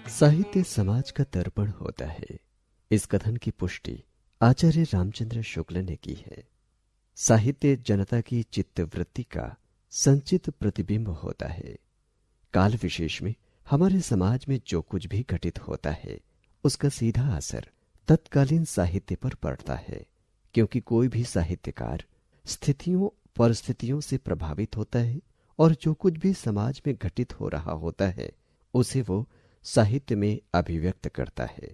साहित्य समाज का दर्पण होता है, इस कथन की पुष्टि आचार्य रामचंद्र शुक्ल ने की है। साहित्य जनता की चित्तवृत्ति का संचित प्रतिबिंब होता है। काल विशेष में हमारे समाज में जो कुछ भी घटित होता है, उसका सीधा असर तत्कालीन साहित्य पर पड़ता है, क्योंकि कोई भी साहित्यकार स्थितियों परिस्थितियों से प्रभावित होता है और जो कुछ भी समाज में घटित हो रहा होता है उसे वो साहित्य में अभिव्यक्त करता है।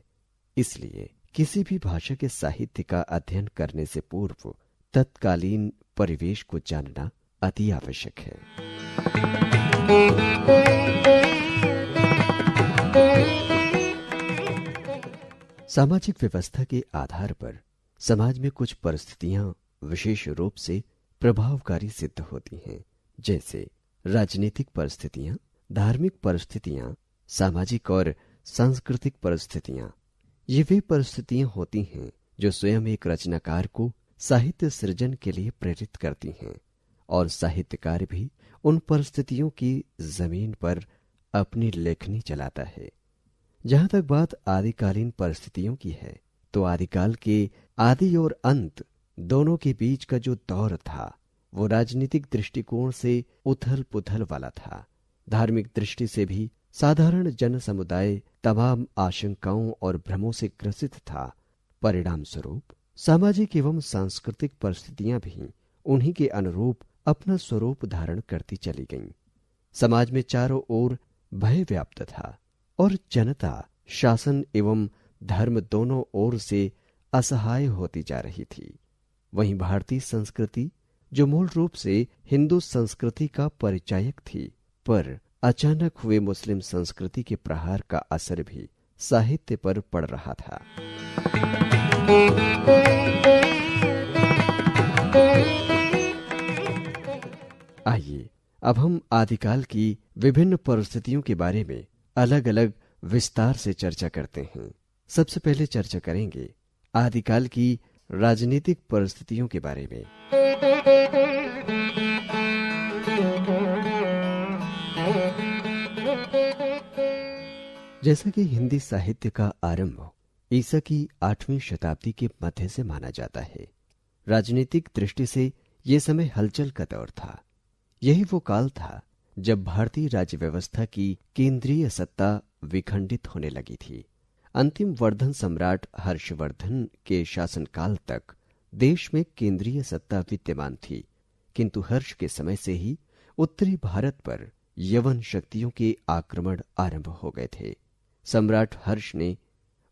इसलिए किसी भी भाषा के साहित्य का अध्ययन करने से पूर्व तत्कालीन परिवेश को जानना अति आवश्यक है। सामाजिक व्यवस्था के आधार पर समाज में कुछ परिस्थितियां विशेष रूप से प्रभावकारी सिद्ध होती हैं, जैसे राजनीतिक परिस्थितियां, धार्मिक परिस्थितियां, सामाजिक और सांस्कृतिक परिस्थितियां। ये वे परिस्थितियां होती हैं जो स्वयं एक रचनाकार को साहित्य सृजन के लिए प्रेरित करती हैं, और साहित्यकार भी उन परिस्थितियों की जमीन पर अपनी लेखनी चलाता है। जहां तक बात आदिकालीन परिस्थितियों की है, तो आदिकाल के आदि और अंत दोनों के बीच का जो दौर था वो राजनीतिक दृष्टिकोण से उथल पुथल वाला था। धार्मिक दृष्टि से भी साधारण जन समुदाय तमाम आशंकाओं और भ्रमों से ग्रसित था। परिणाम स्वरूप सामाजिक एवं सांस्कृतिक परिस्थितियां भी उन्हीं के अनुरूप अपना स्वरूप धारण करती चली गईं। समाज में चारों ओर भय व्याप्त था और जनता शासन एवं धर्म दोनों ओर से असहाय होती जा रही थी। वहीं भारतीय संस्कृति, जो मूल रूप से हिंदू संस्कृति का परिचायक थी, पर अचानक हुए मुस्लिम संस्कृति के प्रहार का असर भी साहित्य पर पड़ रहा था। आइए अब हम आदिकाल की विभिन्न परिस्थितियों के बारे में अलग अलग विस्तार से चर्चा करते हैं। सबसे पहले चर्चा करेंगे आदिकाल की राजनीतिक परिस्थितियों के बारे में। जैसा कि हिंदी साहित्य का आरंभ ईसा की 8वीं शताब्दी के मध्य से माना जाता है, राजनीतिक दृष्टि से यह समय हलचल का दौर था। यही वो काल था जब भारतीय राज्य व्यवस्था की केंद्रीय सत्ता विखंडित होने लगी थी। अंतिम वर्धन सम्राट हर्षवर्धन के शासनकाल तक देश में केंद्रीय सत्ता विद्यमान थी, किंतु हर्ष के समय से ही उत्तरी भारत पर यवन शक्तियों के आक्रमण आरंभ हो गए थे। सम्राट हर्ष ने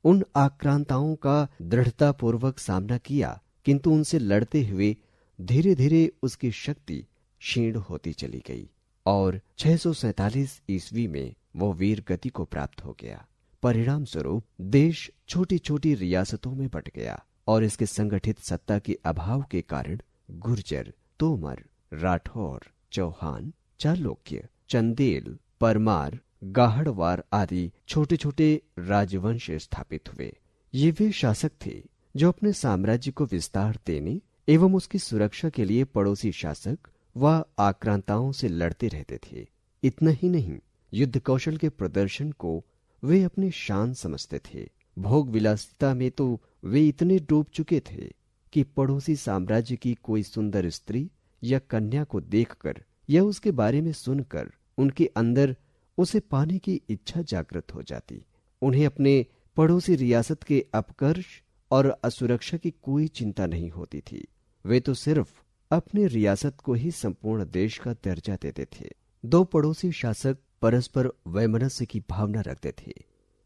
उन आक्रांताओं का दृढ़तापूर्वक सामना किया, किंतु उनसे लड़ते हुए धीरे धीरे उसकी शक्ति क्षीण होती चली गई और 647 ईस्वी में वो वीर गति को प्राप्त हो गया। परिणाम स्वरूप देश छोटी छोटी रियासतों में बंट गया और इसके संगठित सत्ता के अभाव के कारण गुर्जर, तोमर, राठौर, चौहान, चालुक्य, चंदेल, परमार, गाहड़वार आदि छोटे छोटे राजवंश स्थापित हुए। ये वे शासक थे जो अपने साम्राज्य को विस्तार देने एवं उसकी सुरक्षा के लिए पड़ोसी शासक व आक्रांताओं से लड़ते रहते थे। इतना ही नहीं, युद्ध कौशल के प्रदर्शन को वे अपनी शान समझते थे। भोग विलासिता में तो वे इतने डूब चुके थे कि पड़ोसी साम्राज्य की कोई सुंदर स्त्री या कन्या को देखकर या उसके बारे में सुनकर उनके अंदर उसे पाने की इच्छा जागृत हो जाती। उन्हें अपने पड़ोसी रियासत के अपकर्ष और असुरक्षा की कोई चिंता नहीं होती थी। वे तो सिर्फ अपनी रियासत को ही संपूर्ण देश का दर्जा देते थे। दो पड़ोसी शासक परस्पर वैमनस्य की भावना रखते थे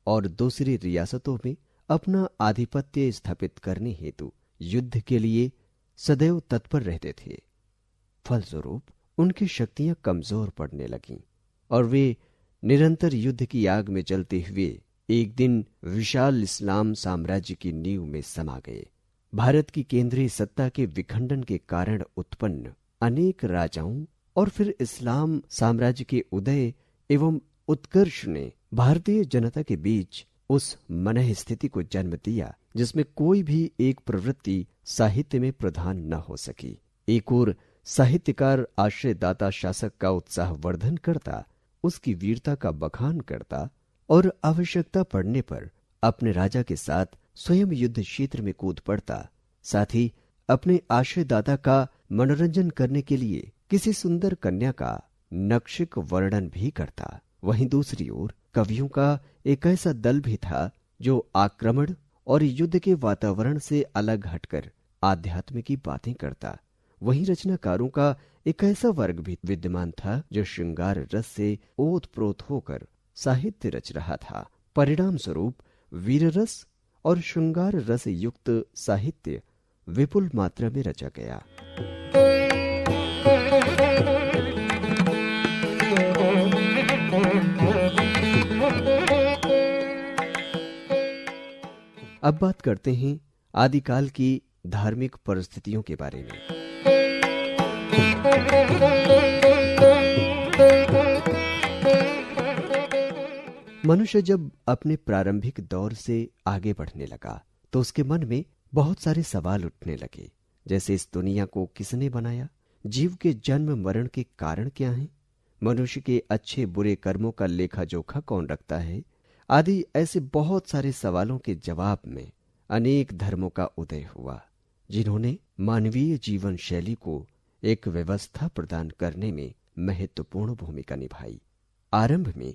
और दूसरी रियासतों में अपना आधिपत्य स्थापित करने हेतु युद्ध के लिए सदैव तत्पर रहते थे। फलस्वरूप उनकी शक्तियां कमजोर पड़ने लगीं और वे निरंतर युद्ध की आग में जलते हुए एक दिन विशाल इस्लाम साम्राज्य की नींव में समा गए। भारत की केंद्रीय सत्ता के विखंडन के कारण उत्पन्न अनेक राजाओं और फिर इस्लाम साम्राज्य के उदय एवं उत्कर्ष ने भारतीय जनता के बीच उस मनः स्थिति को जन्म दिया जिसमें कोई भी एक प्रवृत्ति साहित्य में प्रधान न हो सकी। एक ओर साहित्यकार आश्रयदाता शासक का उत्साह वर्धन करता, उसकी वीरता का बखान करता और आवश्यकता पड़ने पर अपने राजा के साथ स्वयं युद्ध क्षेत्र में कूद पड़ता। साथ ही अपने आश्रयदाता का मनोरंजन करने के लिए किसी सुंदर कन्या का नक्षिक वर्णन भी करता। वहीं दूसरी ओर कवियों का एक ऐसा दल भी था जो आक्रमण और युद्ध के वातावरण से अलग हटकर आध्यात्म की बातें करता। वहीं रचनाकारों का एक ऐसा वर्ग भी विद्यमान था जो श्रृंगार रस से ओतप्रोत होकर साहित्य रच रहा था। परिणाम स्वरूप वीर रस और श्रृंगार रस युक्त साहित्य विपुल मात्रा में रचा गया। अब बात करते हैं आदिकाल की धार्मिक परिस्थितियों के बारे में। मनुष्य जब अपने प्रारंभिक दौर से आगे बढ़ने लगा तो उसके मन में बहुत सारे सवाल उठने लगे, जैसे इस दुनिया को किसने बनाया, जीव के जन्म मरण के कारण क्या हैं, मनुष्य के अच्छे बुरे कर्मों का लेखा जोखा कौन रखता है, आदि ऐसे बहुत सारे सवालों के जवाब में अनेक धर्मों का उदय हुआ जिन्होंने मानवीय जीवन शैली को एक व्यवस्था प्रदान करने में महत्वपूर्ण भूमिका निभाई। आरंभ में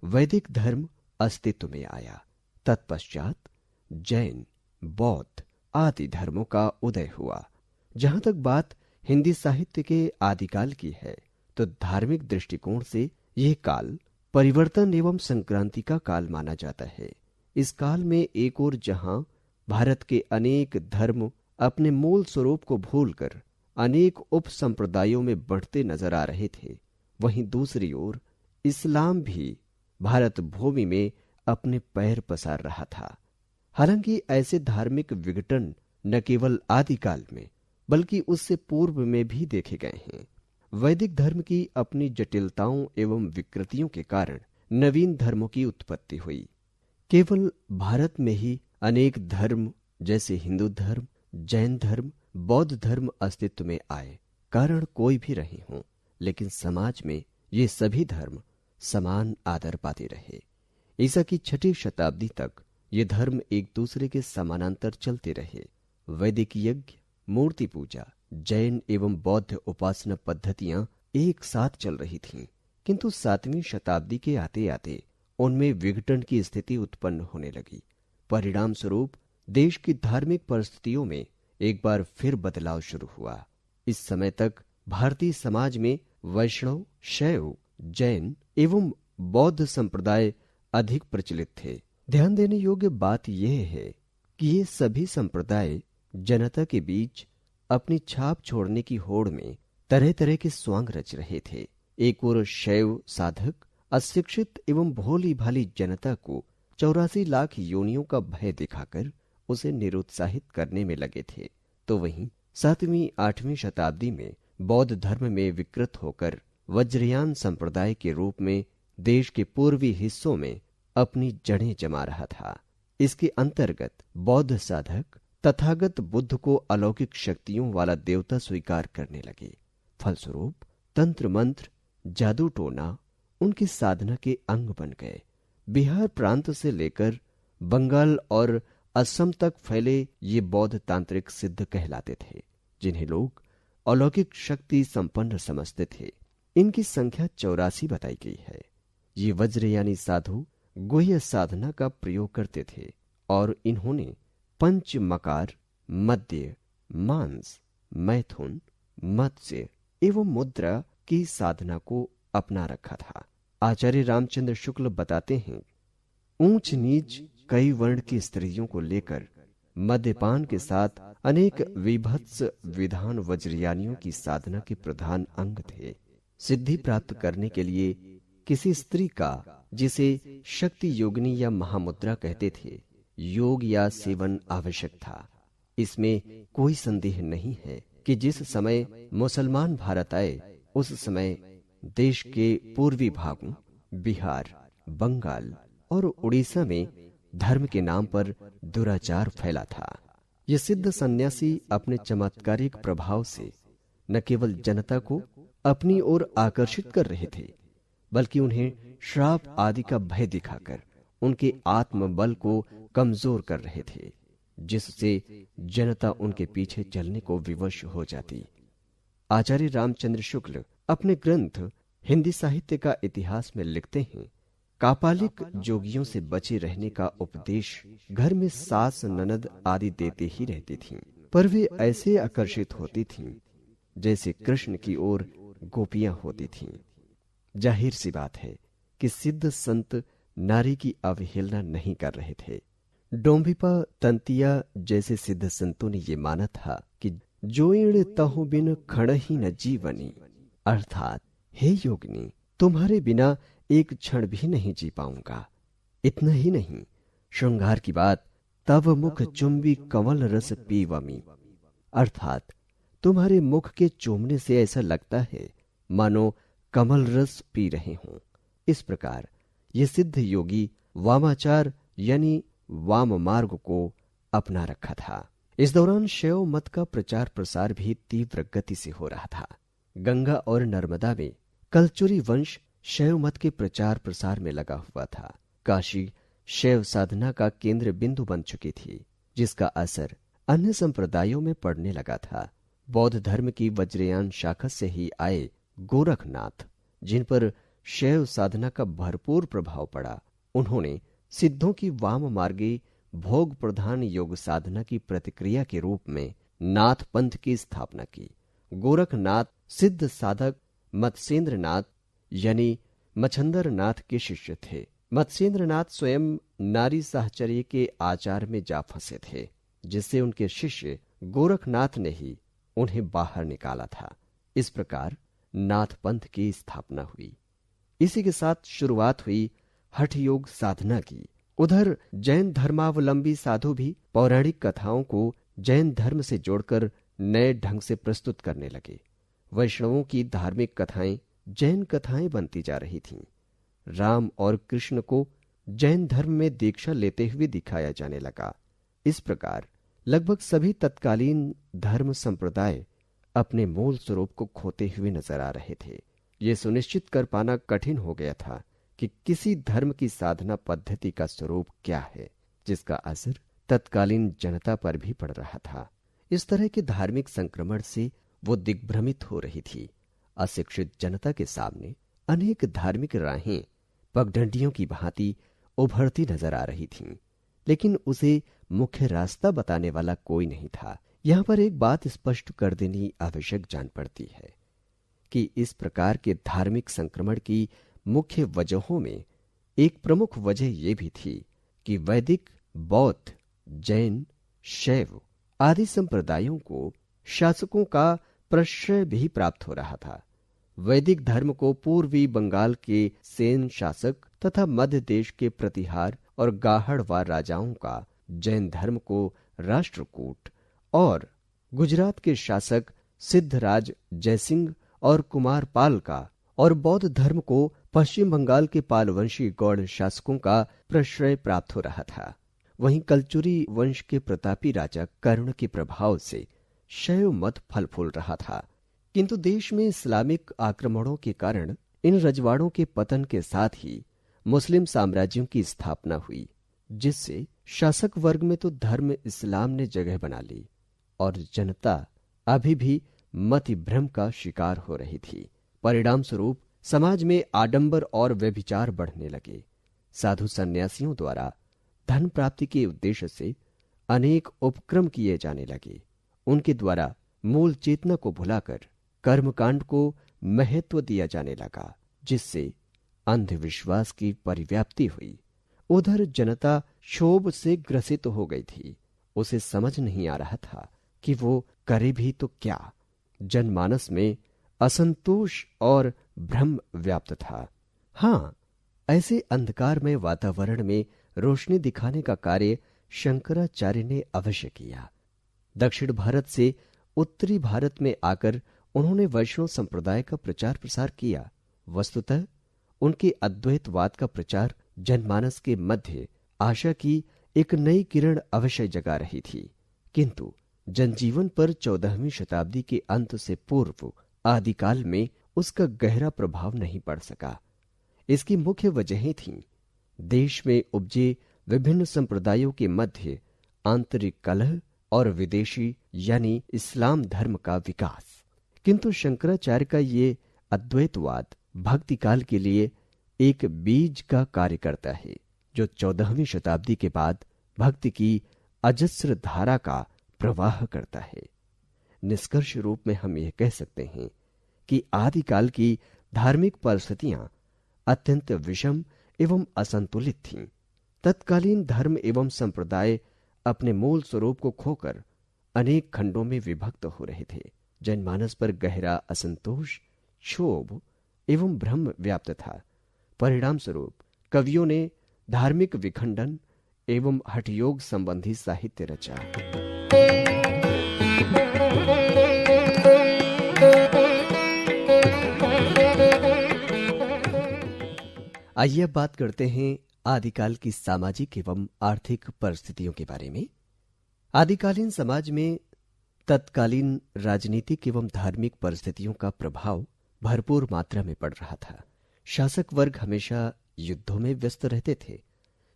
वैदिक धर्म अस्तित्व में आया, तत्पश्चात जैन, बौद्ध आदि धर्मों का उदय हुआ। जहां तक बात हिंदी साहित्य के आदिकाल की है तो धार्मिक दृष्टिकोण से यह काल परिवर्तन एवं संक्रांति का काल माना जाता है। इस काल में एक ओर जहां भारत के अनेक धर्म अपने मूल स्वरूप को भूलकर अनेक उप संप्रदायों में बढ़ते नजर आ रहे थे, वहीं दूसरी ओर इस्लाम भी भारत भूमि में अपने पैर पसार रहा था। हालांकि ऐसे धार्मिक विघटन न केवल आदिकाल में बल्कि उससे पूर्व में भी देखे गए हैं। वैदिक धर्म की अपनी जटिलताओं एवं विकृतियों के कारण नवीन धर्मों की उत्पत्ति हुई। केवल भारत में ही अनेक धर्म जैसे हिंदू धर्म, जैन धर्म, बौद्ध धर्म अस्तित्व में आए, कारण कोई भी रहे हों, लेकिन समाज में ये सभी धर्म समान आदर पाते रहे। ईसा की 6वीं शताब्दी तक ये धर्म एक दूसरे के समानांतर चलते रहे। वैदिक यज्ञ, मूर्ति पूजा, जैन एवं बौद्ध उपासना पद्धतियां एक साथ चल रही थीं, किंतु 7वीं शताब्दी के आते आते उनमें विघटन की स्थिति उत्पन्न होने लगी। परिणाम स्वरूप देश की धार्मिक परिस्थितियों में एक बार फिर बदलाव शुरू हुआ। इस समय तक भारतीय समाज में वैष्णव, शैव, जैन एवं बौद्ध संप्रदाय अधिक प्रचलित थे। ध्यान देने योग्य बात यह है कि ये सभी संप्रदाय जनता के बीच अपनी छाप छोड़ने की होड़ में तरह तरह के स्वांग रच रहे थे। एक ओर शैव साधक अशिक्षित एवं भोली भाली जनता को 84 लाख योनियों का भय दिखाकर उसे निरुत्साहित करने में लगे थे, तो वहीं 7वीं 8वीं शताब्दी में बौद्ध धर्म में विकृत होकर वज्रयान संप्रदाय के रूप में देश के पूर्वी हिस्सों में अपनी जड़ें जमा रहा था। इसके अंतर्गत बौद्ध साधक तथागत बुद्ध को अलौकिक शक्तियों वाला देवता स्वीकार करने लगे। फलस्वरूप तंत्र मंत्र, जादू टोना उनकी साधना के अंग बन गए। बिहार प्रांत से लेकर बंगाल और असम तक फैले ये बौद्ध तांत्रिक सिद्ध कहलाते थे, जिन्हें लोग अलौकिक शक्ति संपन्न समझते थे। इनकी संख्या 84 बताई गई है। ये वज्रयानी साधु गुह्य साधना का प्रयोग करते थे और इन्होंने पंच मकार, मध्य, मांस, मैथुन, मत्स्य एवं मुद्रा की साधना को अपना रखा था। आचार्य रामचंद्र शुक्ल बताते हैं, ऊंच नीच कई वर्ण की स्त्रियों को लेकर मद्यपान के साथ अनेक विभत्स विधान वज्रयानियों की साधना के प्रधान अंग थे। सिद्धि प्राप्त करने के लिए किसी स्त्री का, जिसे शक्ति योगिनी या महामुद्रा कहते थे, योग या सेवन आवश्यक था। इसमें कोई संदेह नहीं है कि जिस समय मुसलमान भारत आए उस समय देश के पूर्वी भागों बिहार, बंगाल और उड़ीसा में धर्म के नाम पर दुराचार फैला था। ये सिद्ध सन्यासी अपने चमत्कारिक प्रभाव से न केवल जनता को अपनी ओर आकर्षित कर रहे थे, बल्कि उन्हें श्राप आदि का भय दिखाकर उनके आत्मबल को कमजोर कर रहे थे, जिससे जनता उनके पीछे चलने को विवश हो जाती। आचार्य रामचंद्र शुक्ल अपने ग्रंथ हिंदी साहित्य का इतिहास में लिखते हैं, कापालिक जोगियों से बचे रहने का उपदेश घर में सास ननद आदि देते ही रहती थीं, पर वे ऐसे आकर्षित होती थीं जैसे कृष्ण की ओर गोपियां होती थीं। जाहिर सी बात है कि सिद्ध संत नारी की अवहेलना नहीं कर रहे थे। डोंबिपा तंतिया जैसे सिद्ध संतों ने ये माना था कि जोइण तहु बिन खड़ ही न जीवनी, अर्थात हे योगिनी, तुम्हारे बिना एक क्षण भी नहीं जी पाऊंगा। इतना ही नहीं, श्रृंगार की बात, तव मुख चुंबी कमल रस पीवमी, अर्थात तुम्हारे मुख के चूमने से ऐसा लगता है मानो कमल रस पी रहे हों। इस प्रकार ये सिद्ध योगी वामाचार यानी वाम मार्ग को अपना रखा था। इस दौरान शैव मत का प्रचार प्रसार भी तीव्र गति से हो रहा था। गंगा और नर्मदा में कलचुरी वंश शैव मत के प्रचार प्रसार में लगा हुआ था। काशी शैव साधना का केंद्र बिंदु बन चुकी थी, जिसका असर अन्य संप्रदायों में पड़ने लगा था। बौद्ध धर्म की वज्रयान शाखा से ही आए गोरखनाथ, जिन पर शैव साधना का भरपूर प्रभाव पड़ा, उन्होंने सिद्धों की वाम मार्गी भोग प्रधान योग साधना की प्रतिक्रिया के रूप में नाथ पंथ की स्थापना की। गोरखनाथ सिद्ध साधक मत्स्येंद्रनाथ यानी मच्छंदर नाथ के शिष्य थे। मत्स्येंद्रनाथ स्वयं नारी साहचर्य के आचार में जा फंसे थे, जिससे उनके शिष्य गोरखनाथ ने ही उन्हें बाहर निकाला था। इस प्रकार नाथ पंथ की स्थापना हुई। इसी के साथ शुरुआत हुई हठ योग साधना की। उधर जैन धर्मावलंबी साधु भी पौराणिक कथाओं को जैन धर्म से जोड़कर नए ढंग से प्रस्तुत करने लगे। वैष्णवों की धार्मिक कथाएं जैन कथाएं बनती जा रही थीं। राम और कृष्ण को जैन धर्म में दीक्षा लेते हुए दिखाया जाने लगा। इस प्रकार लगभग सभी तत्कालीन धर्म संप्रदाय अपने मूल स्वरूप को खोते हुए नजर आ रहे थे। ये सुनिश्चित कर पाना कठिन हो गया था कि किसी धर्म की साधना पद्धति का स्वरूप क्या है, जिसका असर तत्कालीन जनता पर भी पड़ रहा था। इस तरह के धार्मिक संक्रमण से वो दिग्भ्रमित हो रही थी। अशिक्षित जनता के सामने अनेक धार्मिक राहें पगडंडियों की भांति उभरती नजर आ रही थीं, लेकिन उसे मुख्य रास्ता बताने वाला कोई नहीं था। यहां पर एक बात स्पष्ट कर देनी आवश्यक जान पड़ती है कि इस प्रकार के धार्मिक संक्रमण की मुख्य वजहों में एक प्रमुख वजह यह भी थी कि वैदिक, बौद्ध, जैन, शैव आदि संप्रदायों को शासकों का प्रश्रय भी प्राप्त हो रहा था। वैदिक धर्म को पूर्वी बंगाल के सेन शासक तथा मध्य देश के प्रतिहार और गाहड़वा राजाओं का, जैन धर्म को राष्ट्रकूट और गुजरात के शासक सिद्धराज जयसिंह और कुमारपाल का, और बौद्ध धर्म को पश्चिम बंगाल के पालवंशी गौड़ शासकों का प्रश्रय प्राप्त हो रहा था। वहीं कलचुरी वंश के प्रतापी राजा कर्ण के प्रभाव से शैव मत फल फूल रहा था। किंतु देश में इस्लामिक आक्रमणों के कारण इन रजवाड़ों के पतन के साथ ही मुस्लिम साम्राज्यों की स्थापना हुई, जिससे शासक वर्ग में तो धर्म इस्लाम ने जगह बना ली और जनता अभी भी मति भ्रम का शिकार हो रही थी। परिणाम स्वरूप समाज में आडंबर और व्यभिचार बढ़ने लगे। साधु सन्यासियों द्वारा धन प्राप्ति के उद्देश्य से अनेक उपक्रम किए जाने लगे। उनके द्वारा मूल चेतना को भुलाकर कर्मकांड को महत्व दिया जाने लगा, जिससे अंधविश्वास की परिव्याप्ति हुई। उधर जनता क्षोभ से ग्रसित हो गई थी। उसे समझ नहीं आ रहा था कि वो करे भी तो क्या। जनमानस में असंतोष और भ्रम व्याप्त था। हाँ, ऐसे अंधकारमय वातावरण में रोशनी दिखाने का कार्य शंकराचार्य ने अवश्य किया। दक्षिण भारत से उत्तरी भारत में आकर उन्होंने वैष्णव संप्रदाय का प्रचार प्रसार किया। वस्तुतः उनके अद्वैतवाद का प्रचार जनमानस के मध्य आशा की एक नई किरण अवश्य जगा रही थी, किंतु जनजीवन पर 14वीं शताब्दी के अंत से पूर्व आदिकाल में उसका गहरा प्रभाव नहीं पड़ सका। इसकी मुख्य वजहें थीं देश में उपजे विभिन्न संप्रदायों के मध्य आंतरिक कलह और विदेशी यानी इस्लाम धर्म का विकास। किंतु शंकराचार्य का ये अद्वैतवाद भक्ति काल के लिए एक बीज का कार्य करता है, जो 14वीं शताब्दी के बाद भक्ति की अजस्र धारा का प्रवाह करता है। निष्कर्ष रूप में हम यह कह सकते हैं कि आदिकाल की धार्मिक परिस्थितियां अत्यंत विषम एवं असंतुलित थीं। तत्कालीन धर्म एवं संप्रदाय अपने मूल स्वरूप को खोकर अनेक खंडों में विभक्त हो रहे थे। जनमानस पर गहरा असंतोष, क्षोभ एवं भ्रम व्याप्त था। परिणाम स्वरूप कवियों ने धार्मिक विखंडन एवं हठयोग संबंधी साहित्य रचा। आइए अब बात करते हैं आदिकाल की सामाजिक एवं आर्थिक परिस्थितियों के बारे में। आदिकालीन समाज में तत्कालीन राजनीतिक एवं धार्मिक परिस्थितियों का प्रभाव भरपूर मात्रा में पड़ रहा था। शासक वर्ग हमेशा युद्धों में व्यस्त रहते थे।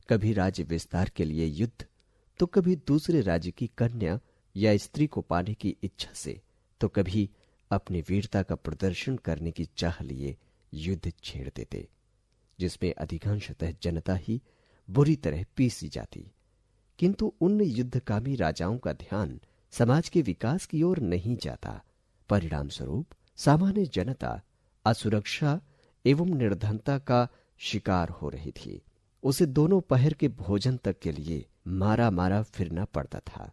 कभी राज्य विस्तार के लिए युद्ध, तो कभी दूसरे राज्य की कन्या या स्त्री को पाने की इच्छा से, तो कभी अपनी वीरता का प्रदर्शन करने की चाह लिए युद्ध छेड़ देते, जिसमें अधिकांशतः जनता ही बुरी तरह पीसी जाती। किंतु उन युद्धकामी राजाओं का ध्यान समाज के विकास की ओर नहीं जाता। परिणाम स्वरूप सामान्य जनता असुरक्षा एवं निर्धनता का शिकार हो रही थी। उसे दोनों पहर के भोजन तक के लिए मारा मारा फिरना पड़ता था।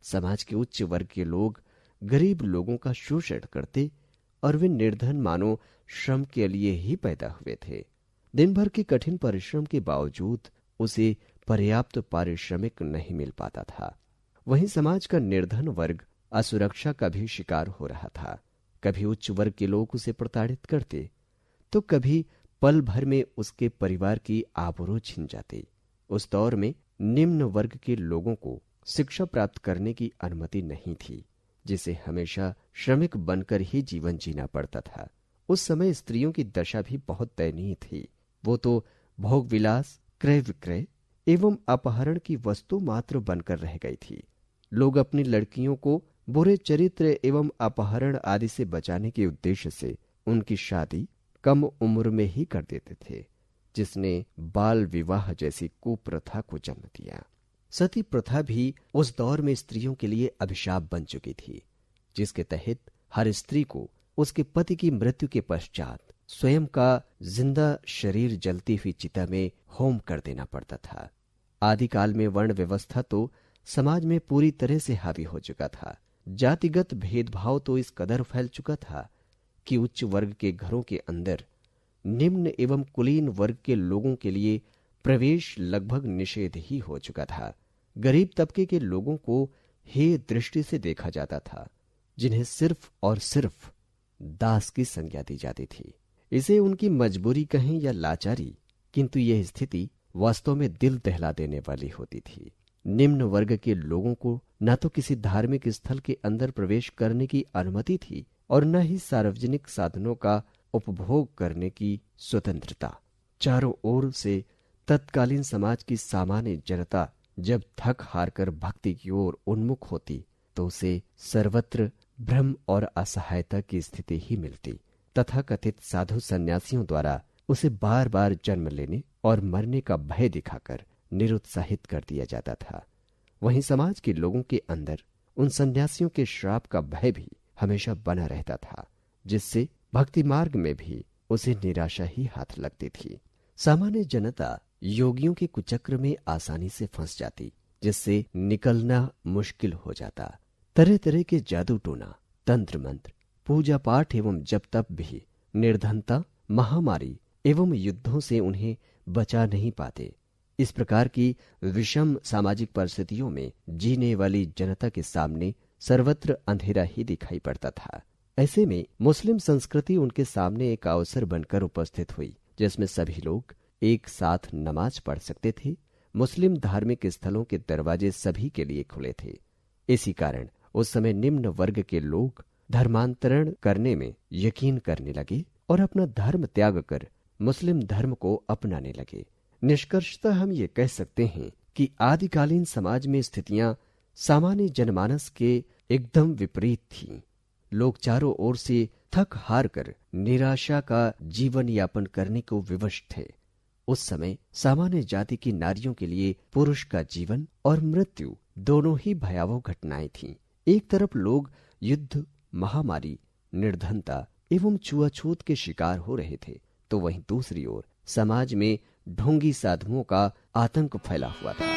समाज के उच्च वर्ग के लोग गरीब लोगों का शोषण करते और वे निर्धन मानो श्रम के लिए ही पैदा हुए थे। दिन भर के कठिन परिश्रम के बावजूद उसे पर्याप्त पारिश्रमिक नहीं मिल पाता था। वहीं समाज का निर्धन वर्ग असुरक्षा का भी शिकार हो रहा था। कभी उच्च वर्ग के लोग उसे प्रताड़ित करते, तो कभी पल भर में उसके परिवार की आबरू छिन जाती। उस दौर में निम्न वर्ग के लोगों को शिक्षा प्राप्त करने की अनुमति नहीं थी, जिसे हमेशा श्रमिक बनकर ही जीवन जीना पड़ता था। उस समय स्त्रियों की दशा भी बहुत दयनीय थी। वो तो भोग विलास, क्रय विक्रय एवं अपहरण की वस्तु मात्र बनकर रह गई थी। लोग अपनी लड़कियों को बुरे चरित्र एवं अपहरण आदि से बचाने के उद्देश्य से उनकी शादी कम उम्र में ही कर देते थे, जिसने बाल विवाह जैसी कुप्रथा को जन्म दिया। सती प्रथा भी उस दौर में स्त्रियों के लिए अभिशाप बन चुकी थी, जिसके तहत हर स्त्री को उसके पति की मृत्यु के पश्चात स्वयं का जिंदा शरीर जलती हुई चिता में होम कर देना पड़ता था। आदिकाल में वर्ण व्यवस्था तो समाज में पूरी तरह से हावी हो चुका था। जातिगत भेदभाव तो इस कदर फैल चुका था कि उच्च वर्ग के घरों के अंदर निम्न एवं कुलीन वर्ग के लोगों के लिए प्रवेश लगभग निषेध ही हो चुका था। गरीब तबके के लोगों को हेय दृष्टि से देखा जाता था, जिन्हें सिर्फ और सिर्फ दास की संज्ञा दी जाती थी। इसे उनकी मजबूरी कहें या लाचारी, किंतु यह स्थिति वास्तव में दिल दहला देने वाली होती थी। निम्न वर्ग के लोगों को न तो किसी धार्मिक स्थल के अंदर प्रवेश करने की अनुमति थी और न ही सार्वजनिक साधनों का उपभोग करने की स्वतंत्रता। चारों ओर से तत्कालीन समाज की सामान्य जनता जब थक हार कर भक्ति की ओर उन्मुख होती, तो उसे सर्वत्र भ्रम और असहायता की स्थिति ही मिलती। तथाकथित साधु सन्यासियों द्वारा उसे बार बार जन्म लेने और मरने का भय दिखाकर निरुत्साहित कर दिया जाता था। वहीं समाज के लोगों के अंदर उन सन्यासियों के श्राप का भय भी हमेशा बना रहता था, जिससे भक्ति मार्ग में भी उसे निराशा ही हाथ लगती थी। सामान्य जनता योगियों के कुचक्र में आसानी से फंस जाती, जिससे निकलना मुश्किल हो जाता। तरह तरह के जादू टोना, तंत्र मंत्र, पूजा पाठ एवं जप तप भी निर्धनता, महामारी एवं युद्धों से उन्हें बचा नहीं पाते। इस प्रकार की विषम सामाजिक परिस्थितियों में जीने वाली जनता के सामने सर्वत्र अंधेरा ही दिखाई पड़ता था। ऐसे में मुस्लिम संस्कृति उनके सामने एक अवसर बनकर उपस्थित हुई, जिसमें सभी लोग एक साथ नमाज पढ़ सकते थे। मुस्लिम धार्मिक स्थलों के दरवाजे सभी के लिए खुले थे। इसी कारण उस समय निम्न वर्ग के लोग धर्मांतरण करने में यकीन करने लगे और अपना धर्म त्याग कर मुस्लिम धर्म को अपनाने लगे। निष्कर्षतः हम ये कह सकते हैं कि आदिकालीन समाज में स्थितियां सामान्य जनमानस के एकदम विपरीत थीं। लोग चारों ओर से थक हार कर निराशा का जीवन यापन करने को विवश थे। उस समय सामान्य जाति की नारियों के लिए पुरुष का जीवन और मृत्यु दोनों ही भयावह घटनाएं थीं। एक तरफ लोग युद्ध, महामारी, निर्धनता एवं छुआछूत के शिकार हो रहे थे, तो वहीं दूसरी ओर समाज में ढोंगी साधुओं का आतंक फैला हुआ था।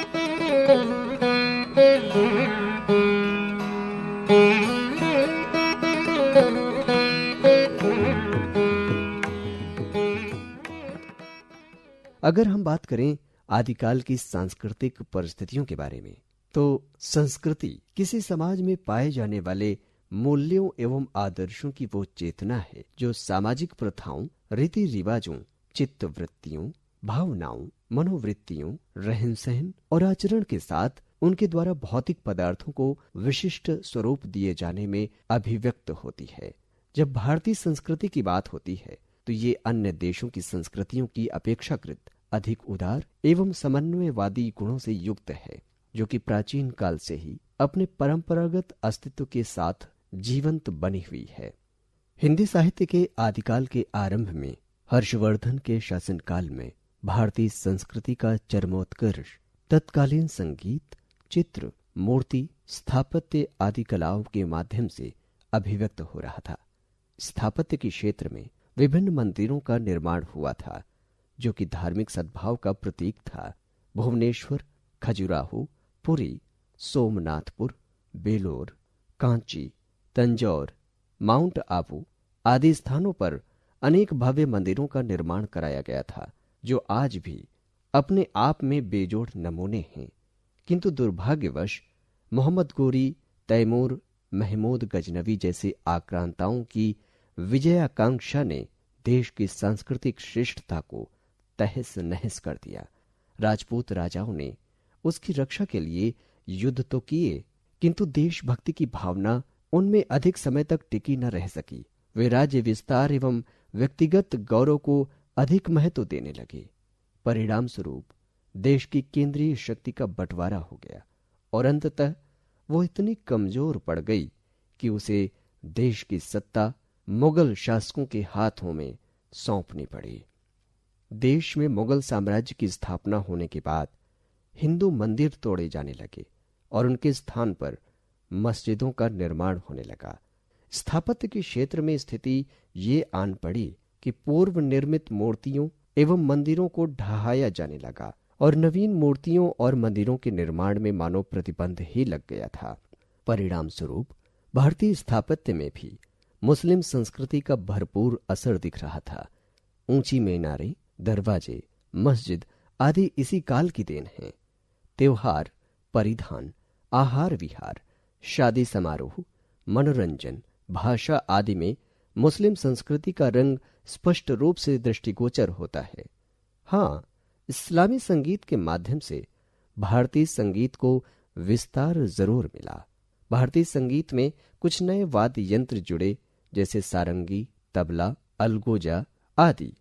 अगर हम बात करें आदिकाल की सांस्कृतिक परिस्थितियों के बारे में, तो संस्कृति किसी समाज में पाए जाने वाले मूल्यों एवं आदर्शों की वो चेतना है जो सामाजिक प्रथाओं, रीति रिवाजों, चित्त वृत्तियों, भावनाओं, मनोवृत्तियों, रहन सहन और आचरण के साथ उनके द्वारा भौतिक पदार्थों को विशिष्ट स्वरूप दिए जाने में अभिव्यक्त होती है। जब भारतीय संस्कृति की बात होती है तो ये अन्य देशों की संस्कृतियों की अपेक्षाकृत अधिक उदार एवं समन्वयवादी गुणों से युक्त है, जो कि प्राचीन काल से ही अपने परंपरागत अस्तित्व के साथ जीवंत बनी हुई है। हिंदी साहित्य के आदिकाल के आरंभ में हर्षवर्धन के शासनकाल में भारतीय संस्कृति का चरमोत्कर्ष तत्कालीन संगीत, चित्र, मूर्ति, स्थापत्य आदि कलाओं के माध्यम से अभिव्यक्त हो रहा था। स्थापत्य के क्षेत्र में विभिन्न मंदिरों का निर्माण हुआ था, जो कि धार्मिक सद्भाव का प्रतीक था। भुवनेश्वर, खजुराहो, पुरी, सोमनाथपुर, बेलोर, कांची, तंजौर, माउंट आबू आदि स्थानों पर अनेक भव्य मंदिरों का निर्माण कराया गया था, जो आज भी अपने आप में बेजोड़ नमूने हैं। किंतु दुर्भाग्यवश मोहम्मद गोरी, तैमूर, महमूद गजनवी जैसे आक्रांताओं की विजयाकांक्षा ने देश की सांस्कृतिक श्रेष्ठता को तहस नहस कर दिया। राजपूत राजाओं ने उसकी रक्षा के लिए युद्ध तो किए, किंतु देशभक्ति की भावना उनमें अधिक समय तक टिकी न रह सकी। वे राज्य विस्तार एवं व्यक्तिगत गौरव को अधिक महत्व देने लगे। परिणाम स्वरूप देश की केंद्रीय शक्ति का बंटवारा हो गया और अंततः वो इतनी कमजोर पड़ गई कि उसे देश की सत्ता मुगल शासकों के हाथों में सौंपनी पड़ी। देश में मुगल साम्राज्य की स्थापना होने के बाद हिंदू मंदिर तोड़े जाने लगे और उनके स्थान पर मस्जिदों का निर्माण होने लगा। स्थापत्य के क्षेत्र में स्थिति ये आन पड़ी कि पूर्व निर्मित मूर्तियों एवं मंदिरों को ढहाया जाने लगा और नवीन मूर्तियों और मंदिरों के निर्माण में मानो प्रतिबंध ही लग गया था। परिणाम स्वरूप भारतीय स्थापत्य में भी मुस्लिम संस्कृति का भरपूर असर दिख रहा था। ऊंची मीनारें, दरवाजे, मस्जिद आदि इसी काल की देन हैं। त्योहार, परिधान, आहार विहार, शादी समारोह, मनोरंजन, भाषा आदि में मुस्लिम संस्कृति का रंग स्पष्ट रूप से दृष्टिगोचर होता है। हाँ, इस्लामी संगीत के माध्यम से भारतीय संगीत को विस्तार जरूर मिला। भारतीय संगीत में कुछ नए वाद्य यंत्र जुड़े, जैसे सारंगी, तबला, अलगोजा आदि,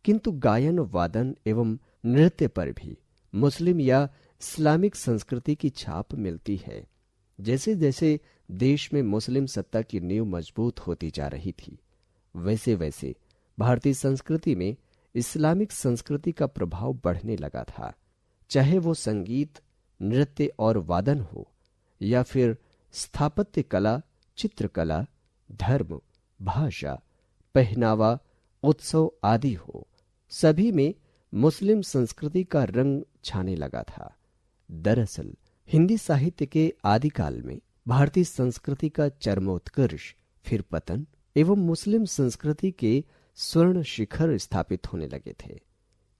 किंतु गायन, वादन एवं नृत्य पर भी मुस्लिम या इस्लामिक संस्कृति की छाप मिलती है। जैसे जैसे देश में मुस्लिम सत्ता की नींव मजबूत होती जा रही थी, वैसे वैसे भारतीय संस्कृति में इस्लामिक संस्कृति का प्रभाव बढ़ने लगा था। चाहे वो संगीत, नृत्य और वादन हो या फिर स्थापत्य कला, चित्रकला, धर्म, भाषा, पहनावा, उत्सव आदि हो, सभी में मुस्लिम संस्कृति का रंग छाने लगा था। दरअसल हिंदी साहित्य के आदिकाल में भारतीय संस्कृति का चरमोत्कर्ष, फिर पतन एवं मुस्लिम संस्कृति के स्वर्ण शिखर स्थापित होने लगे थे।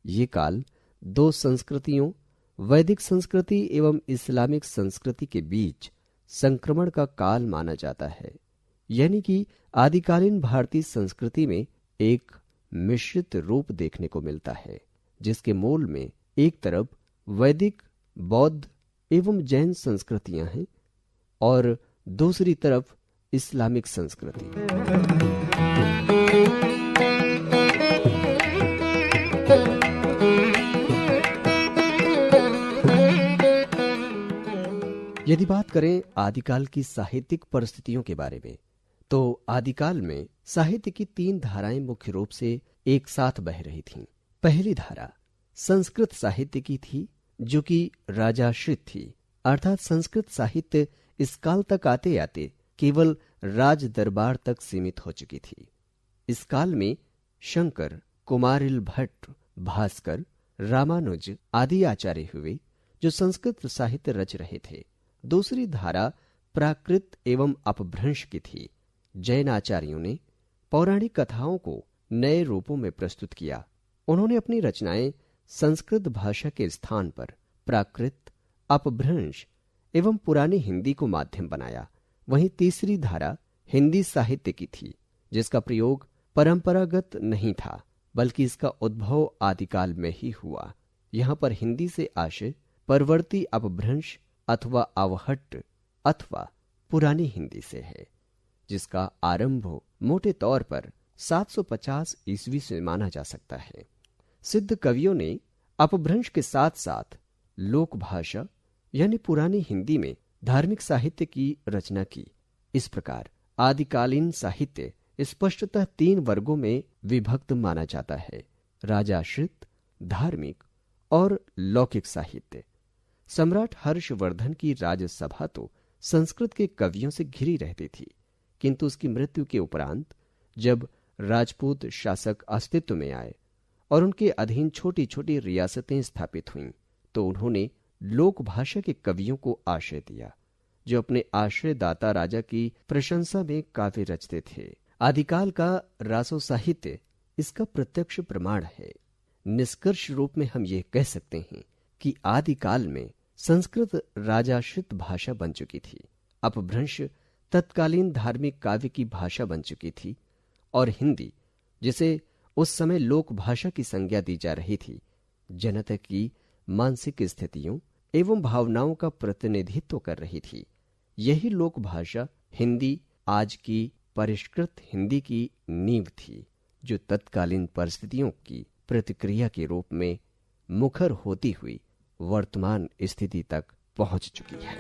ये काल दो संस्कृतियों, वैदिक संस्कृति एवं इस्लामिक संस्कृति के बीच संक्रमण का काल माना जाता है। यानी कि आदिकालीन भारतीय संस्कृति में एक मिश्रित रूप देखने को मिलता है, जिसके मूल में एक तरफ वैदिक, बौद्ध एवं जैन संस्कृतियां हैं और दूसरी तरफ इस्लामिक संस्कृति। यदि बात करें आदिकाल की साहित्यिक परिस्थितियों के बारे में, तो आदिकाल में साहित्य की 3 धाराएं मुख्य रूप से एक साथ बह रही थीं। पहली धारा संस्कृत साहित्य की थी, जो कि राजाश्रित थी, अर्थात संस्कृत साहित्य इस काल तक आते आते केवल राज दरबार तक सीमित हो चुकी थी। इस काल में शंकर, कुमारिल भट्ट, भास्कर, रामानुज आदि आचार्य हुए जो संस्कृत साहित्य रच रहे थे। दूसरी धारा प्राकृत एवं अपभ्रंश की थी। जैन आचार्यों ने पौराणिक कथाओं को नए रूपों में प्रस्तुत किया। उन्होंने अपनी रचनाएं संस्कृत भाषा के स्थान पर प्राकृत, अपभ्रंश एवं पुरानी हिंदी को माध्यम बनाया। वहीं तीसरी धारा हिंदी साहित्य की थी, जिसका प्रयोग परंपरागत नहीं था, बल्कि इसका उद्भव आदिकाल में ही हुआ। यहां पर हिंदी से आशय परवर्ती अपभ्रंश अथवा अवहट्ट अथवा पुरानी हिंदी से है, जिसका आरंभ मोटे तौर पर 750 ईस्वी से माना जा सकता है। सिद्ध कवियों ने अपभ्रंश के साथ साथ लोक भाषा यानी पुरानी हिंदी में धार्मिक साहित्य की रचना की। इस प्रकार आदिकालीन साहित्य स्पष्टतः 3 वर्गों में विभक्त माना जाता है: राजाश्रित, धार्मिक और लौकिक साहित्य। सम्राट हर्षवर्धन की राजसभा तो संस्कृत के कवियों से घिरी रहती थी, किंतु उसकी मृत्यु के उपरांत जब राजपूत शासक अस्तित्व में आए और उनके अधीन छोटी छोटी रियासतें स्थापित हुईं, तो उन्होंने लोक भाषा के कवियों को आश्रय दिया, जो अपने आश्रयदाता राजा की प्रशंसा में काव्य रचते थे। आदिकाल का रासो साहित्य इसका प्रत्यक्ष प्रमाण है। निष्कर्ष रूप में हम ये कह सकते हैं कि आदिकाल में संस्कृत राजाश्रित भाषा बन चुकी थी, अपभ्रंश तत्कालीन धार्मिक काव्य की भाषा बन चुकी थी और हिंदी, जिसे उस समय लोक भाषा की संज्ञा दी जा रही थी, जनता की मानसिक स्थितियों एवं भावनाओं का प्रतिनिधित्व कर रही थी। यही लोक भाषा हिंदी आज की परिष्कृत हिंदी की नींव थी, जो तत्कालीन परिस्थितियों की प्रतिक्रिया के रूप में मुखर होती हुई वर्तमान स्थिति तक पहुंच चुकी है।